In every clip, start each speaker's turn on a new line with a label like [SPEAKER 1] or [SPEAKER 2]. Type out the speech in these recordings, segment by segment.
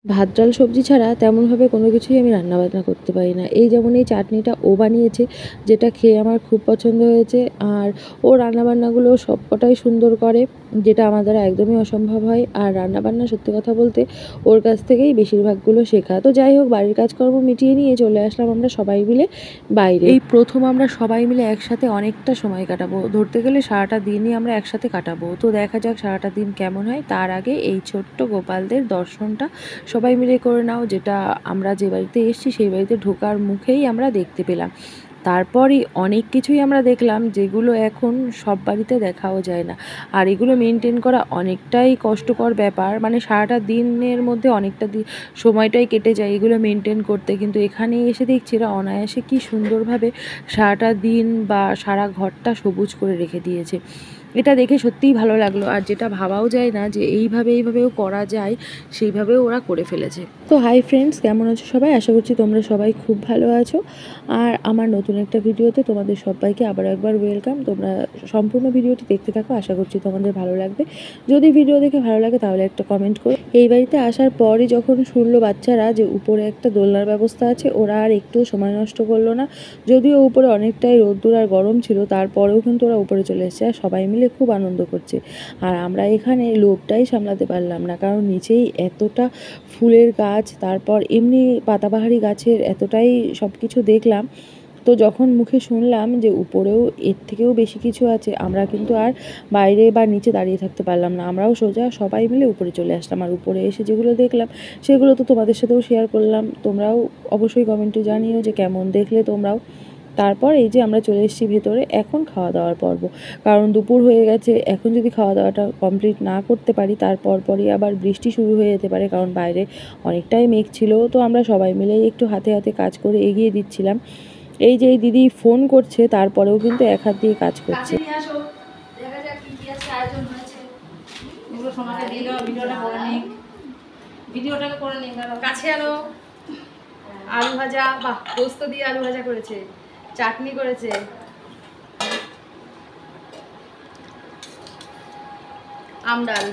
[SPEAKER 1] ভাত ডাল সবজি ছাড়া তেমনভাবে কোনো কিছুই আমি রান্নাবান্না করতে পারি না। এই যেমন এই চাটনিটা ও বানিয়েছে, যেটা খেয়ে আমার খুব পছন্দ হয়েছে। আর ও রান্নাবান্নাগুলো সবকটাই সুন্দর করে, যেটা আমার দ্বারা একদমই অসম্ভব হয়। আর রান্নাবান্না সত্যি কথা বলতে ওর কাছ থেকেই বেশিরভাগগুলো শেখা। তো যাই হোক, বাড়ির কাজকর্ম মিটিয়ে নিয়ে চলে আসলাম আমরা সবাই মিলে বাইরে। এই প্রথম আমরা সবাই মিলে একসাথে অনেকটা সময় কাটাবো, ধরতে গেলে সারাটা দিনই আমরা একসাথে কাটাবো। তো দেখা যাক সারাটা দিন কেমন হয়। তার আগে এই ছোট্ট গোপালদের দর্শনটা সবাই মিলে করে নাও, যেটা আমরা যে বাড়িতে এসেছি সেই বাড়িতে ঢোকার মুখেই আমরা দেখতে পেলাম। তারপরই অনেক কিছুই আমরা দেখলাম যেগুলো এখন সব বাড়িতে দেখাও যায় না। আর এগুলো মেনটেন করা অনেকটাই কষ্টকর ব্যাপার, মানে সারাটা দিনের মধ্যে অনেকটা সময়টাই কেটে যায় এগুলো মেনটেন করতে। কিন্তু এখানে এসে দেখছি এরা অনায়াসে কী সুন্দরভাবে সারাটা দিন বা সারা ঘরটা সবুজ করে রেখে দিয়েছে। এটা দেখে সত্যিই ভালো লাগলো। আর যেটা ভাবাও যায় না যে এইভাবেও করা যায়, সেইভাবেও ওরা করে ফেলেছে। তো হাই ফ্রেন্ডস, কেমন আছো সবাই? আশা করছি তোমরা সবাই খুব ভালো আছো। আর আমার নতুন একটা ভিডিওতে তোমাদের সবাইকে আবার একবার ওয়েলকাম। তোমরা সম্পূর্ণ ভিডিওটি দেখতে থাকো, আশা করছি তোমাদের ভালো লাগবে। যদি ভিডিও দেখে ভালো লাগে তাহলে একটা কমেন্ট করো। এই বাড়িতে আসার পরই যখন শুনলো বাচ্চারা যে উপরে একটা দোলনার ব্যবস্থা আছে, ওরা আর একটুও সময় নষ্ট করলো না। যদিও উপরে অনেকটাই রোদ্দুর আর গরম ছিল, তারপরেও কিন্তু ওরা উপরে চলে এসেছে আর সবাই মিলে খুব আনন্দ করছে। আর আমরা এখানে লোভটাই সামলাতে পারলাম না, কারণ নিচেই এতটা ফুলের গাছ, তারপর এমনি পাতাবাহারি গাছের এতটাই সব কিছু দেখলাম। তো যখন মুখে শুনলাম যে উপরেও এর থেকেও বেশি কিছু আছে, আমরা কিন্তু আর বাইরে বা নিচে দাঁড়িয়ে থাকতে পারলাম না। আমরাও সোজা সবাই মিলে উপরে চলে আসলাম। আর উপরে এসে যেগুলো দেখলাম সেগুলো তো তোমাদের সাথেও শেয়ার করলাম। তোমরাও অবশ্যই কমেন্টে জানিও যে কেমন দেখলে তোমরাও। তারপর এই যে আমরা চলে এসেছি ভেতরে, এখন খাওয়া দাওয়ার পর্ব। কারণ দুপুর হয়ে গেছে, এখন যদি খাওয়া দাওয়াটা কমপ্লিট না করতে পারি তারপরই আবার বৃষ্টি শুরু হয়ে যেতে পারে, কারণ বাইরে অনেকটাই মেঘ ছিল। তো আমরা সবাই মিলেই একটু হাতে হাতে কাজ করে এগিয়ে দিচ্ছিলাম। এই যে এই দিদি ফোন করছে, তারপরেও কিন্তু এক হাত দিয়ে কাজ করছে।
[SPEAKER 2] কাছে আনো। আলু ভাজা, বাহ, পোস্ত দিয়ে আলু ভাজা করেছে, চাটনি করেছে, আম ডাল,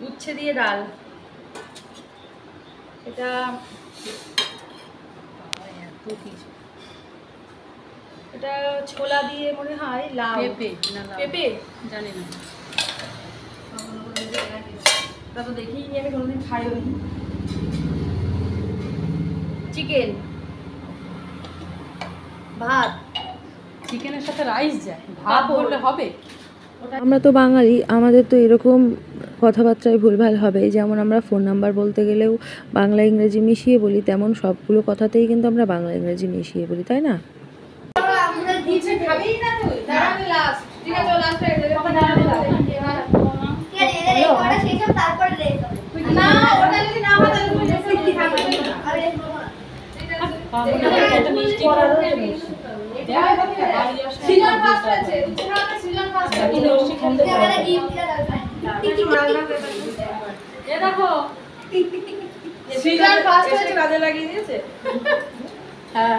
[SPEAKER 2] উচ্ছে দিয়ে ডাল, এটা এটা ছোলা দিয়ে মনে হয় লাউ, পেঁপে জানি না, তা তো দেখিই নি আমি কোনোদিন, খাইও নি। চিকেন, ভাত, চিকেনের সাথে রাইস যায়, ভাত বললে হবে?
[SPEAKER 1] আমরা তো বাঙালি, আমাদের তো এরকম কথাবার্তায় ভুলভাল হবে। যেমন আমরা ফোন নাম্বার বলতে গেলেও বাংলা ইংরেজি মিশিয়ে বলি, তেমন সবগুলো কথাতেই কিন্তু আমরা বাংলা ইংরেজি মিশিয়ে বলি, তাই না?
[SPEAKER 2] কাজে লাগিয়ে দিয়েছে।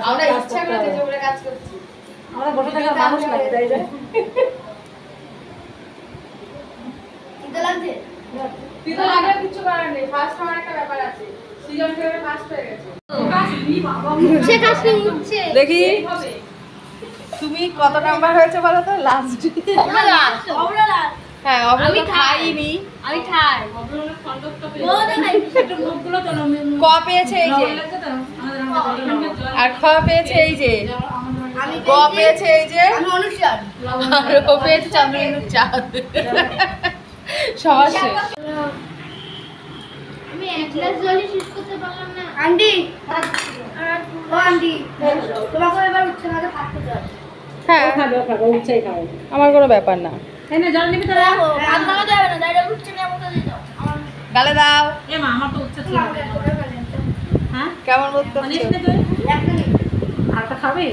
[SPEAKER 2] আমরা ইচ্ছা করে যে ওরা কাজ করছি, আমরা বসে থাকা মানুষ লাগে, তাই না? তিতা লাগছে? তিতা লাগলে কিছু করার নেই, ফার্স্ট হওয়ার একটা ব্যাপার আছে। সিজন ফেভারে ফার্স্ট হয়ে গেছে। দেখি তুমি কত নাম্বার হয়েছে বলো তো? লাস্ট। হ্যাঁ, আমি খাইনি। আমি খাই। ক পেয়েছে এই যে, আর খ পেয়েছে এই যে, গ পেয়েছে এই যে, আর ও পেয়েছে চন্দ্রবিন্দুর চাঁদ। সবার শেষ।
[SPEAKER 3] আমি এক গ্লাস জলই শেষ করতে পারলাম না। আন্টি, ও আন্টি, তোমাকে এবার উচ্ছে ভাজা খাতে দাও।
[SPEAKER 2] হ্যাঁ, খাবো উচ্ছেই খাবো, আমার কোনো ব্যাপার না। এই না, জল নিবি তো?
[SPEAKER 3] দেখো, ভাত খাওয়া যাবে না, ডাইরেক্ট উচ্ছে নিয়ে মুখে দিয়ে দাও।
[SPEAKER 2] গালে দাও।
[SPEAKER 4] এ মা, আমার তো উচ্ছে ছিল। হ্যাঁ,
[SPEAKER 2] কেমন বোধ করছো?
[SPEAKER 3] একটা নেই।
[SPEAKER 4] আরটা খাবে?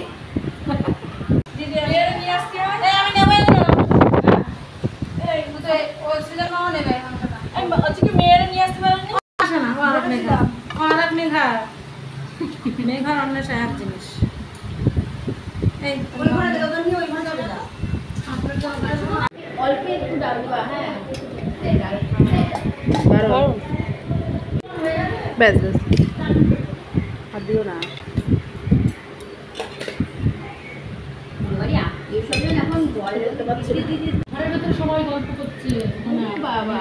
[SPEAKER 2] দিদি এর নিয়ে আসতে হয়।
[SPEAKER 4] এই আমি নেব না।
[SPEAKER 2] এই মুতে ওই সিজন মাও নেবে হামটা।
[SPEAKER 4] এই আজকে মেয়ের নিয়ে আসতে পারেন না? আসে না, ও আরেক মেঘা। ও আরেক মেঘা। মেঘার অন্য এক জিনিস। এই
[SPEAKER 2] ওই ঘরে ওদের নিয়ে ওই ঘরে যাবে না।
[SPEAKER 3] অল্প একটু ডাল দিবা, হ্যাঁ।
[SPEAKER 2] ব্যাস ব্যাস
[SPEAKER 4] আর দিও না। ঘরের ভেতরে সবাই গল্প করছে।
[SPEAKER 2] বাবা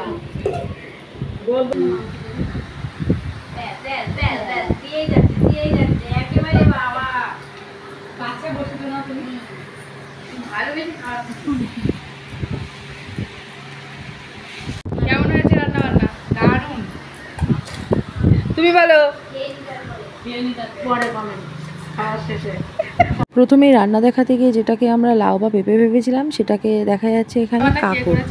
[SPEAKER 4] কাছে বসে তো না তুমি।
[SPEAKER 2] কেমন হয়েছে রান্না বান্না? দারুণ। তুমি বলো।
[SPEAKER 4] পরে কমেন্ট খাওয়ার শেষে।
[SPEAKER 1] প্রথমেই রান্না দেখাতে গিয়ে যেটাকে আমরা লাউ বা পেঁপে ভেবেছিলাম সেটাকে দেখা যাচ্ছে এখানে কাঁকড়।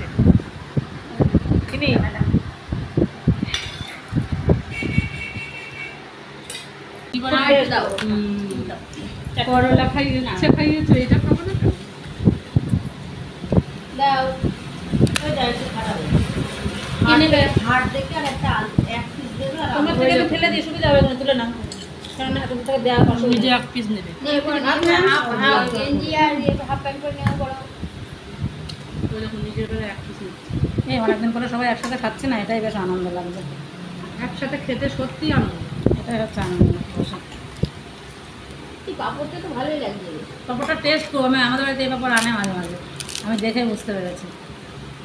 [SPEAKER 4] করলা খাইয়েছে খাইয়েছে এটা খাবো না।
[SPEAKER 2] দাও।
[SPEAKER 4] কি নেবে? তোমার থেকে আমি ফেলে দিয়ে সুবিধা হবে না, তুলে নাও। কারণ এখন থেকে দেওয়া কষ্ট, নিজে এক পিস নেবে।
[SPEAKER 2] গেঞ্জি আর হাফ প্যান্ট করে নেওয়া বড়।
[SPEAKER 4] নিজের বেলা এক পিস নিচ্ছে। অনেকদিন পরে সবাই একসাথে খাচ্ছে না, এটাই বেশ আনন্দ লাগছে। একসাথে খেতে সত্যি আনন্দ, এটাই হচ্ছে আনন্দ।
[SPEAKER 2] পাপড়টা তো ভালোই লাগছে।
[SPEAKER 4] পাপড়টা টেস্ট করো, আমাদের বাড়িতে এই পাপড় আনে মাঝে মাঝে, আমি দেখে বুঝতে পেরেছি।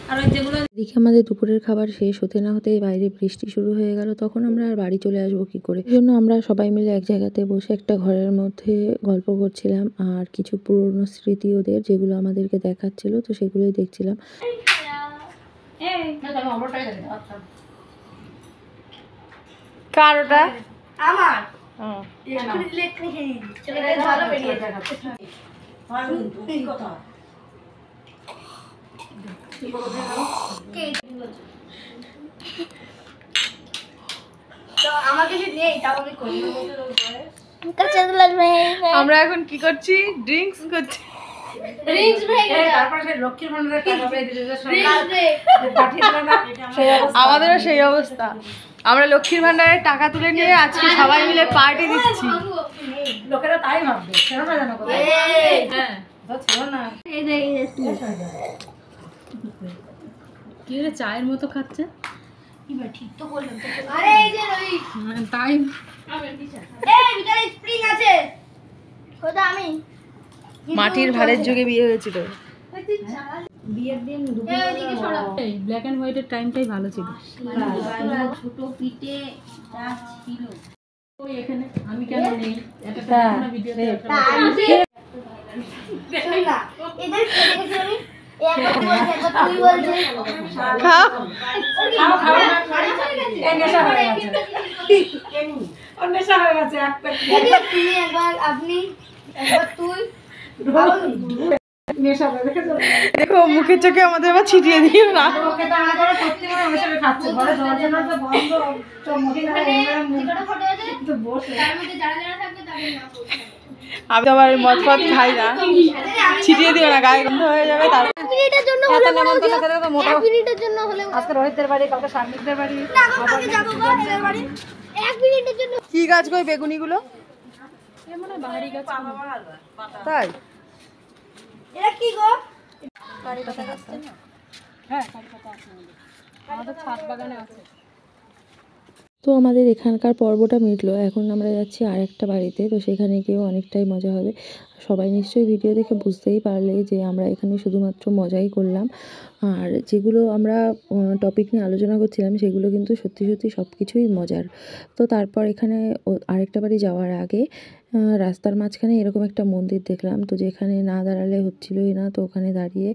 [SPEAKER 4] আর ওই যেগুলো
[SPEAKER 1] এদিকে আমাদের দুপুরের খাবার শেষ হতে না হতেই বাইরে বৃষ্টি শুরু হয়ে গেল। তখন আমরা আর বাড়ি চলে আসবো কি করে? এই জন্য আমরা সবাই মিলে এক জায়গাতে বসে একটা ঘরের মধ্যে গল্প করছিলাম আর কিছু পুরনো স্মৃতি ওদের যেগুলো আমাদেরকে দেখাচ্ছিল, তো সেগুলোই দেখছিলাম।
[SPEAKER 2] কার ওটা?
[SPEAKER 3] আমার
[SPEAKER 2] হুম।
[SPEAKER 3] এক্ষুনি দিলে এক্ষুনি খেয়ে নিবি। এটা ভালো বেরিয়েছে। তো আমার কিছু নেই, তাও আমি করি।
[SPEAKER 2] আমরা এখন কি করছি? ড্রিঙ্কস করছি।
[SPEAKER 3] Drinks break.
[SPEAKER 4] তারপরে সেই লক্ষ্মীর ভান্ডারের টাকা পেয়ে দিলে যে সব
[SPEAKER 3] ড্রিঙ্কস ব্রেক।
[SPEAKER 4] পাঠিয়ে দিল না, সেই অবস্থা।
[SPEAKER 2] আমাদেরও সেই অবস্থা। আমরা লক্ষ্মীর ভান্ডারের টাকা তুলে নিয়ে আজকে সবাই মিলে পার্টি দিচ্ছি।
[SPEAKER 4] লোকেরা তাই ভাববে, ছিল না জানো কোথায়?
[SPEAKER 2] হ্যাঁ।
[SPEAKER 4] কোথাও ছিল না।
[SPEAKER 3] এই যে
[SPEAKER 4] কি রে, চায়ের মতো খাচ্ছে?
[SPEAKER 3] ঠিক তো বললাম তো। আরে এই যে রবি।
[SPEAKER 4] তাই
[SPEAKER 3] এই ভিতরে স্প্রিং আছে। কোথা আমি?
[SPEAKER 2] মাটির ভাড়ের যুগে বিয়ে হয়েছিল।
[SPEAKER 4] বিয়ের দিন
[SPEAKER 3] এই ওইদিকে সরা।
[SPEAKER 4] ব্ল্যাক অ্যান্ড হোয়াইটের টাইমটাই ভালো ছিল।
[SPEAKER 3] ছোট পিঠে যা ছিল।
[SPEAKER 4] ওই এখানে আমি কেন নেই? এটা দেখো না ভিডিওতে।
[SPEAKER 3] শোন না, এদের কে দেখেছি আমি? একবার বলছে, একবার তুই বলছিস।
[SPEAKER 2] খাও।
[SPEAKER 4] খাও খাও না। এই নেশা হয়ে গেছে। ওর নেশা হয়ে গেছে এক প্যাকেট।
[SPEAKER 3] একবার তুমি, একবার আপনি, একবার তুই।
[SPEAKER 4] নেশা হয়ে গেছে।
[SPEAKER 2] দেখো মুখে চোখে আমাদের আবার ছিটিয়ে দিও না।
[SPEAKER 4] ওকে তো আমরা সত্যি করে বসে খাচ্ছে। ঘরে দরজা দরজা বন্ধ। তো মহিলা
[SPEAKER 3] যেটা ফটো আছে
[SPEAKER 4] তো বসে।
[SPEAKER 3] তার মধ্যে যারা যারা থাকবে তাদের নাম বলতে হবে।
[SPEAKER 2] আমি তো আবার মদ ফদ খাই না। ছিটিয়ে দিও না, গায়ে গন্ধ হয়ে যাবে। তার
[SPEAKER 3] মিনিটের জন্য
[SPEAKER 4] এত নেমন্তন্ন খেতে তো মোটা।
[SPEAKER 3] মিনিটের জন্য হলে
[SPEAKER 4] আজকে রোহিতদের বাড়ি, কালকে শারমিকদের বাড়ি।
[SPEAKER 3] কালকে যাবো গো এদের বাড়ি। 1 মিনিটের জন্য।
[SPEAKER 2] কি গাছ গো বেগুনিগুলো? তাই?
[SPEAKER 3] এটা কি গো?
[SPEAKER 4] হ্যাঁ, আমাদের ছাদ বাগানে আছে।
[SPEAKER 1] তো আমাদের এখানকার পর্বটা মিটলো, এখন আমরা যাচ্ছি আরেকটা বাড়িতে। তো সেখানে গিয়েও অনেকটাই মজা হবে। সবাই নিশ্চয়ই ভিডিও দেখে বুঝতেই পারলে যে আমরা এখানে শুধুমাত্র মজাই করলাম। আর যেগুলো আমরা টপিক নিয়ে আলোচনা করছিলাম সেগুলো কিন্তু সত্যি সত্যি সব কিছুই মজার। তো তারপর এখানে আরেকটা বাড়ি যাওয়ার আগে রাস্তার মাঝখানে এরকম একটা মন্দির দেখলাম, তো যেখানে না দাঁড়ালে হচ্ছিলই না, তো ওখানে দাঁড়িয়ে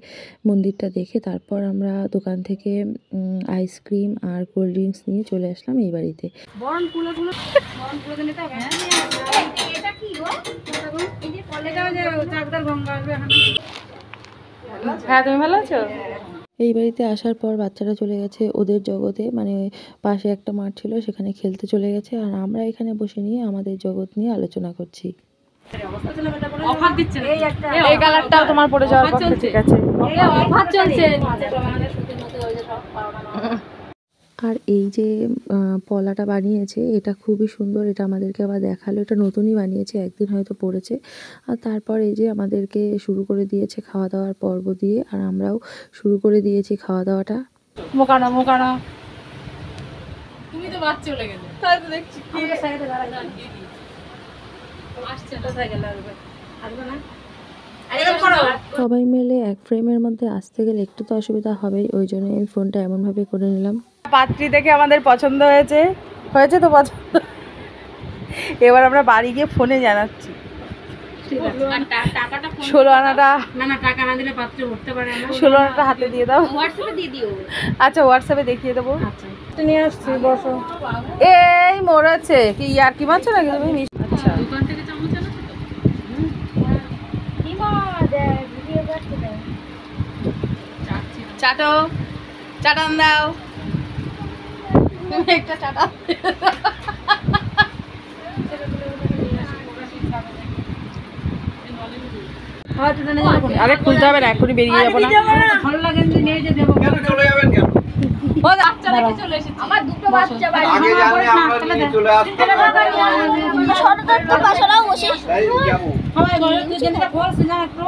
[SPEAKER 1] মন্দিরটা দেখে তারপর আমরা দোকান থেকে আইসক্রিম আর কোল্ড ড্রিঙ্কস নিয়ে চলে আসলাম এই বাড়িতে।
[SPEAKER 4] বরণ ফুলে নিতে হবে।
[SPEAKER 3] এটা কি গো?
[SPEAKER 4] এই যে কলেটা যে চাকদার গঙ্গা আসবে এখন।
[SPEAKER 2] হ্যাঁ, তুমি ভালো আছো?
[SPEAKER 1] এই বাড়িতে আসার পর বাচ্চারা চলে গেছে ওদের জগতে, মানে পাশে একটা মাঠ ছিল সেখানে খেলতে চলে গেছে, আর আমরা এখানে বসে নিয়ে আমাদের জগৎ নিয়ে আলোচনা করছি।
[SPEAKER 4] অফার দিচ্ছে এই একটা।
[SPEAKER 2] এই কালারটাও তোমার পড়ে যাওয়ার পক্ষে ঠিক আছে।
[SPEAKER 4] অফার চলছে।
[SPEAKER 1] আর এই যে পলাটা বানিয়েছে এটা খুবই সুন্দর, এটা আমাদেরকে আবার দেখালো, এটা নতুনই বানিয়েছে, একদিন হয়তো পড়েছে। আর তারপর এই যে আমাদেরকে শুরু করে দিয়েছে খাওয়া দাওয়ার পর্ব দিয়ে, আর আমরাও শুরু করে দিয়েছি খাওয়া দাওয়াটা।
[SPEAKER 4] মোকানা
[SPEAKER 2] তুমি তো বাদ চলে গেলে তাই তো দেখছি কি
[SPEAKER 4] সাইডে দাঁড়াই আসছে কোথায় গেল আসবে না
[SPEAKER 1] সবাই মিলে এক ফ্রেমের মধ্যে আসতে গেলে একটু তো অসুবিধা হবেই, ওই জন্য আমি ফোনটা এমনভাবে করে নিলাম।
[SPEAKER 2] পাত্রী দেখে আমাদের পছন্দ হয়েছে তো পছন্দ। এবার আমরা বাড়ি গিয়ে ফোনে জানাচ্ছি। 16 আনাটা
[SPEAKER 4] না টাকা না দিলে পাত্রে উঠতে পারে না।
[SPEAKER 2] 16 আনাটা হাতে দিয়ে দাও।
[SPEAKER 4] হোয়াটসঅ্যাপে দিয়ে দিও।
[SPEAKER 2] আচ্ছা হোয়াটসঅ্যাপে দেখিয়ে দেবো।
[SPEAKER 4] আচ্ছা নিয়ে আসছি বসো।
[SPEAKER 2] এই মরেছে কি আর কি মাছ নাকি তুমি? আচ্ছা
[SPEAKER 4] দোকান থেকে চামচ আনো তো।
[SPEAKER 2] চাটো চাটান দাও তুমি একটা চাটা। আরে খুলতে হবে না, এখনই বেরিয়ে যাবো না।
[SPEAKER 4] ভালো লাগে যদি নিয়ে যে দেবো।
[SPEAKER 5] কেন চলে যাবেন কেন?
[SPEAKER 2] ও বাচ্চা রেখে চলে এসেছি। আমার দুটো বাচ্চা বাড়ি।
[SPEAKER 5] আগে জানলে আমরা নিয়ে চলে আসতাম। তাই যাবো।
[SPEAKER 4] সবাই বলে তুই যেটা বল সিজন একটু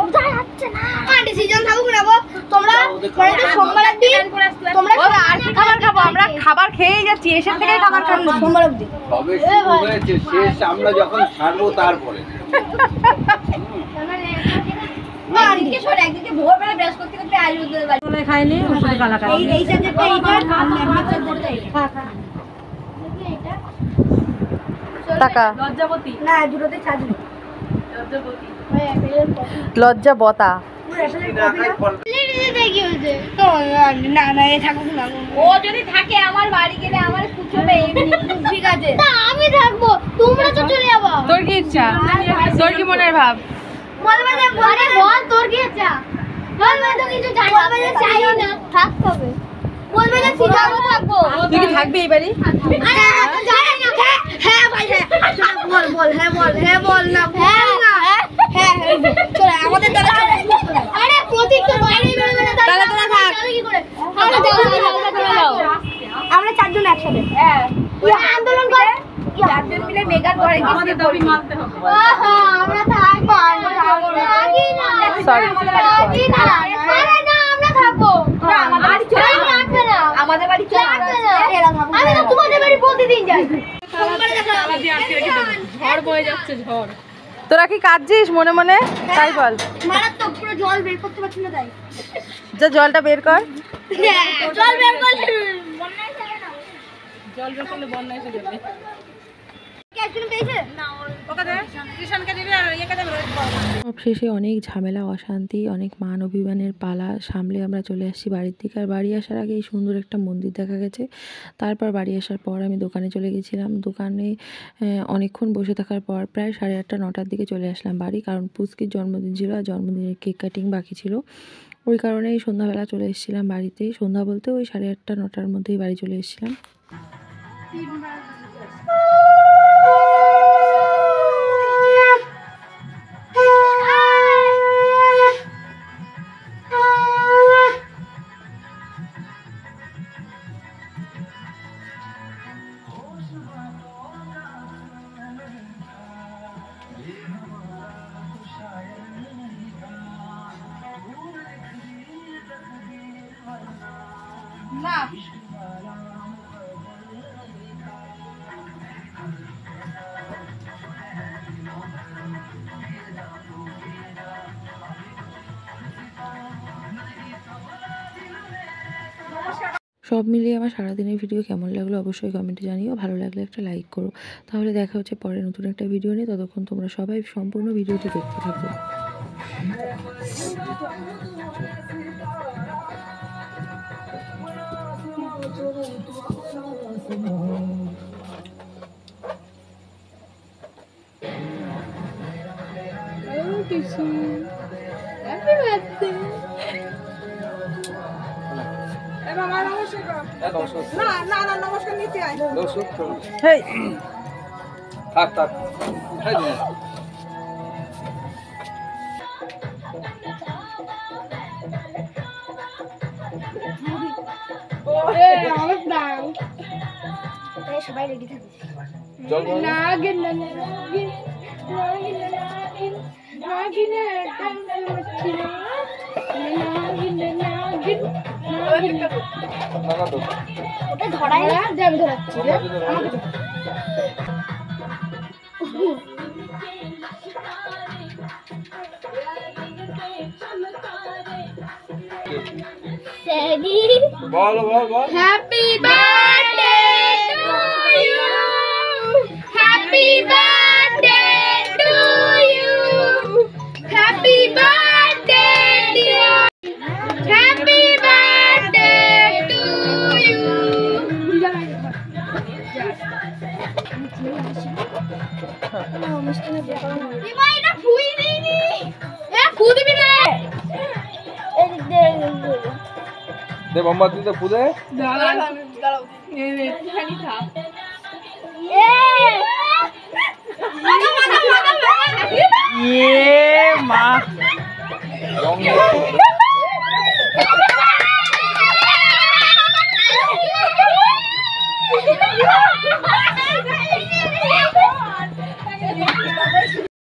[SPEAKER 3] আন্টি সিজন থাকুক না গো তোমরা মানে তো সোমবারের দিন তোমরা
[SPEAKER 2] ও আর কি খাবার খাবো? আমরা খাবার খেয়েই যাচ্ছি, এসে থেকেই খাবার খাবো।
[SPEAKER 3] সোমবার অবধি
[SPEAKER 5] তবে শুরু হয়েছে, শেষ আমরা যখন ছাড়বো তারপরে।
[SPEAKER 3] একদিকে সর একদিকে ভোরবেলা ব্রাশ করতে করতে আজ ওদের বাড়ি
[SPEAKER 4] বলে খাইনি ওষুধ কালা খাই
[SPEAKER 3] এই সাবজেক্টটা এইটা আর লেখার সাবজেক্টটা এইটা
[SPEAKER 2] টাকা
[SPEAKER 4] লজ্জাবতী
[SPEAKER 3] না দুটোতে ছাড়ি
[SPEAKER 4] লজ্জাবতী
[SPEAKER 2] লজ্জা বতা।
[SPEAKER 3] না না এ থাকুক না
[SPEAKER 2] ও যদি থাকে আমার বাড়ি গেলে আমার পুছবে এমনি।
[SPEAKER 3] ঠিক আছে না আমি থাকবো তোমরা তো চলে যাবো
[SPEAKER 2] তোর কি ইচ্ছা? তোর কি মনের ভাব?
[SPEAKER 3] আরে বল তোর কি ইচ্ছা বল মানে তো কিছু জানি না চাই না থাকতে হবে বলবে না সিজাবো থাকবো
[SPEAKER 2] তুই কি থাকবি এই বাড়ি?
[SPEAKER 3] আরে জানি না হ্যাঁ ভাই হ্যাঁ বল বল হ্যাঁ বল হ্যাঁ বল না হ্যাঁ না হ্যাঁ চলে আমাদের দ্বারা চলে আরে প্রতীক তো বাইরে বেরোবে না
[SPEAKER 2] তাহলে তোরা থাক।
[SPEAKER 3] কি করে আমরা যাও আমরা চারজন একসাথে হ্যাঁ তুই আন্দোলন কর
[SPEAKER 2] চারজন মিলে মেগা করে
[SPEAKER 4] আমাদের দাবি মানতে হবে।
[SPEAKER 3] আহা আমরা থাকবো থাকি না
[SPEAKER 2] Sorry.
[SPEAKER 3] থাকি না আরে না আমরা থাকবো
[SPEAKER 2] আমাদের বাড়ি চলে
[SPEAKER 3] আরে লাগবে না
[SPEAKER 2] আমাদের বাড়ি চলে
[SPEAKER 3] লাগবে না আমি তো তোমাদের বাড়ি প্রতিদিন যাই সোমবারে দেখা
[SPEAKER 4] তালা দিয়ে আটকে রেখে দেবো। ঝড় বয়ে যাচ্ছে ঝড়।
[SPEAKER 2] তোরা কি কাঁদছিস মনে মনে? তাই বল।
[SPEAKER 3] মারাত্মক পুরো জল বের করতে পারছি না তাই
[SPEAKER 2] যা জলটা বের কর।
[SPEAKER 3] জল বের করলে বন্যায় যাবে না
[SPEAKER 4] জল বের করলে বন্যা এসে যাবে।
[SPEAKER 3] কি আইসক্রিম পেয়েছে না
[SPEAKER 4] ওকে দে কৃষণকে দিবি আর ইয়েকে দেবে রোহিত বাবা।
[SPEAKER 1] সবশেষে অনেক ঝামেলা অশান্তি অনেক মান অভিমানের পালা সামলে আমরা চলে আসছি বাড়ির দিকে। আর বাড়ি আসার আগে এই সুন্দর একটা মন্দির দেখা গেছে। তারপর বাড়ি আসার পর আমি দোকানে চলে গেছিলাম। দোকানে অনেকক্ষণ বসে থাকার পর প্রায় 8:30 9টার দিকে চলে আসলাম বাড়ি, কারণ পুচকির জন্মদিন ছিল আর জন্মদিনের কেক কাটিং বাকি ছিল। ওই কারণেই সন্ধ্যাবেলা চলে এসেছিলাম বাড়িতে। সন্ধ্যা বলতে ওই 8:30 9টার মধ্যেই বাড়ি চলে এসেছিলাম।
[SPEAKER 2] না
[SPEAKER 1] সব মিলিয়ে আমার সারাদিনের ভিডিও কেমন লাগলো অবশ্যই কমেন্টে জানিও। ভালো লাগলে একটা লাইক করো। তাহলে দেখা হচ্ছে পরে নতুন একটা ভিডিও নিয়ে। ততক্ষণ তোমরা সবাই সম্পূর্ণ ভিডিওটি দেখতে থাকো।
[SPEAKER 2] হেই
[SPEAKER 5] থাক থাক এই নে।
[SPEAKER 3] সবাই রেডি থাকে
[SPEAKER 5] জল বল।
[SPEAKER 3] নাগিন নাগিন নাগিন নাগিন নাগিন নাগিন নাগিন ওটা ধরাই না, যে আমি ধরাচ্ছি রে। Daddy,
[SPEAKER 5] ball ball ball
[SPEAKER 3] happy birthday to you. Happy birthday to you. Happy birthday dear. Happy birthday to you. এমা এটা ফুই দিইনি। এ ফু দিবি না। এদিক দে
[SPEAKER 5] দে মোমবাতি তো পুদে
[SPEAKER 2] মা
[SPEAKER 5] রং
[SPEAKER 3] Yeah.